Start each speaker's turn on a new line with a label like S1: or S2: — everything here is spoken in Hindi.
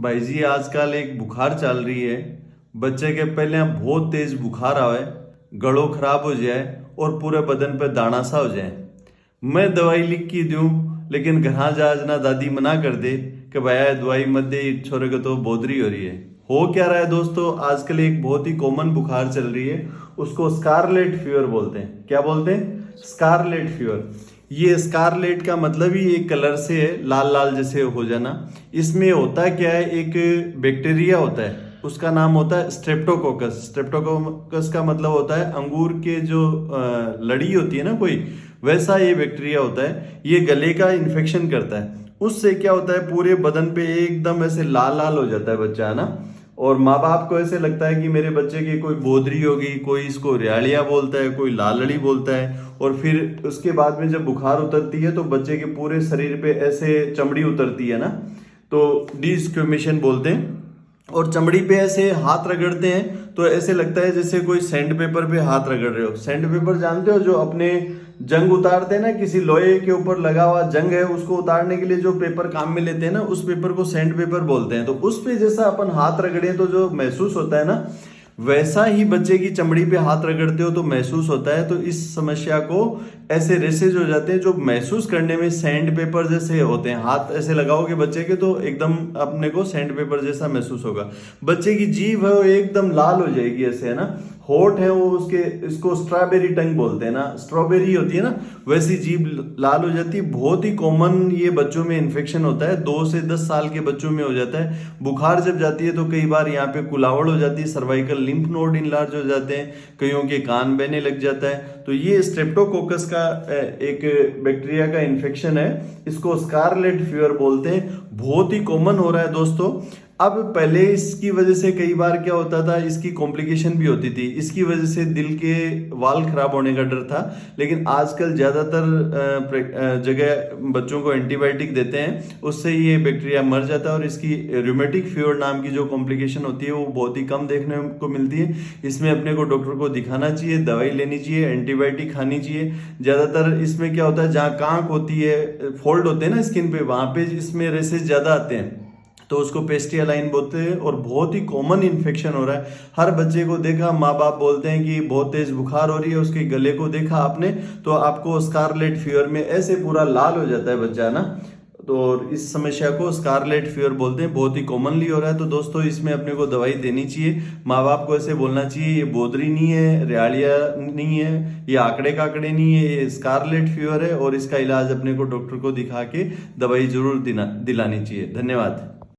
S1: भाई जी आजकल एक बुखार चल रही है। बच्चे के पहले बहुत तेज बुखार आवे, गलों खराब हो जाए और पूरे बदन पे दाना सा हो जाए। मैं दवाई लिख के दूं, लेकिन घर जाज ना दादी मना कर दे कि भाई दवाई मत दे, छोरे को तो बोदरी हो रही है। हो क्या रहा है दोस्तों, आजकल एक बहुत ही कॉमन बुखार चल रही है, उसको स्कारलेट फीवर बोलते हैं। क्या बोलते हैं? Scarlet fever. ये स्कारलेट का मतलब ही एक कलर से है, लाल लाल जैसे हो जाना। इसमें होता क्या है, एक बैक्टीरिया होता है, उसका नाम होता है स्ट्रेप्टोकोकस। स्ट्रेप्टोकोकस का मतलब होता है अंगूर के जो लड़ी होती है ना कोई, वैसा ये बैक्टीरिया होता है। ये गले का इन्फेक्शन करता है। उससे क्या होता है, पूरे बदन पे एकदम ऐसे लाल लाल हो जाता है बच्चा, है ना। और माँ बाप को ऐसे लगता है कि मेरे बच्चे की कोई बोधरी होगी, कोई इसको रियालिया बोलता है, कोई लालड़ी बोलता है। और फिर उसके बाद में जब बुखार उतरती है तो बच्चे के पूरे शरीर पे ऐसे चमड़ी उतरती है ना, तो डिस्क्रिमिनेशन बोलते हैं। और चमड़ी पे ऐसे हाथ रगड़ते हैं तो ऐसे लगता है जैसे कोई सैंड पेपर पे हाथ रगड़ रहे हो। सैंड पेपर जानते हो, जो अपने जंग उतारते हैं ना, किसी लोहे के ऊपर लगा हुआ जंग है, उसको उतारने के लिए जो पेपर काम में लेते हैं ना, उस पेपर को सैंड पेपर बोलते हैं। तो उस पे जैसा अपन हाथ रगड़े तो जो महसूस होता है ना, वैसा ही बच्चे की चमड़ी पे हाथ रगड़ते हो तो महसूस होता है। तो इस समस्या को ऐसे रेसेज हो जाते हैं जो महसूस करने में सैंड पेपर जैसे होते हैं। हाथ ऐसे लगाओगे बच्चे के तो एकदम अपने को सैंड पेपर जैसा महसूस होगा। बच्चे की जीभ है वो एकदम लाल हो जाएगी ऐसे, है ना। होठ है वो उसके, इसको स्ट्रॉबेरी टंग बोलते हैं ना, स्ट्रॉबेरी होती है ना, वैसी जीभ लाल हो जाती है। बहुत ही कॉमन ये बच्चों में इन्फेक्शन होता है, 2 से 10 साल के बच्चों में हो जाता है। बुखार जब जाती है तो कई बार यहाँ पे कुलावड़ हो जाती है, सर्वाइकल लिम्फ नोड इनलार्ज हो जाते हैं, कईयों के कान बहने लग जाता है। तो ये स्ट्रेप्टोकोकस का एक बैक्टीरिया का इन्फेक्शन है, इसको स्कारलेट फीवर बोलते हैं। बहुत ही कॉमन हो रहा है दोस्तों। अब पहले इसकी वजह से कई बार क्या होता था, इसकी कॉम्प्लिकेशन भी होती थी, इसकी वजह से दिल के वाल खराब होने का डर था। लेकिन आजकल ज्यादातर जगह बच्चों को एंटीबायोटिक देते हैं, उससे ये बैक्टीरिया मर जाता है। और इसकी रूमेटिक फीवर नाम की जो कॉम्प्लिकेशन होती है वो बहुत ही कम देखने को मिलती है। इसमें अपने को डॉक्टर को दिखाना चाहिए, दवाई लेनी चाहिए, एंटीबायोटिक खानी चाहिए। ज्यादातर इसमें क्या होता है, जहाँ कांक होती है, फोल्ड होते हैं ना स्किन पे, वहां पे इसमें रेसेस ज्यादा आते हैं, तो उसको पेस्टियालाइन बोलते हैं। और बहुत ही कॉमन इन्फेक्शन हो रहा है। हर बच्चे को देखा, माँ बाप बोलते हैं कि बहुत तेज बुखार हो रही है, उसके गले को देखा आपने तो आपको स्कारलेट फीवर में ऐसे पूरा लाल हो जाता है बच्चा ना। तो इस समस्या को स्कारलेट फीवर बोलते हैं, बहुत ही कॉमनली हो रहा है। तो दोस्तों इसमें अपने को दवाई देनी चाहिए, माँ बाप को ऐसे बोलना चाहिए ये बोदरी नहीं है, रियालिया नहीं है, ये आंकड़े काकड़े नहीं है, ये स्कारलेट फीवर है। और इसका इलाज अपने को डॉक्टर को दिखा के दवाई जरूर दिलानी चाहिए। धन्यवाद।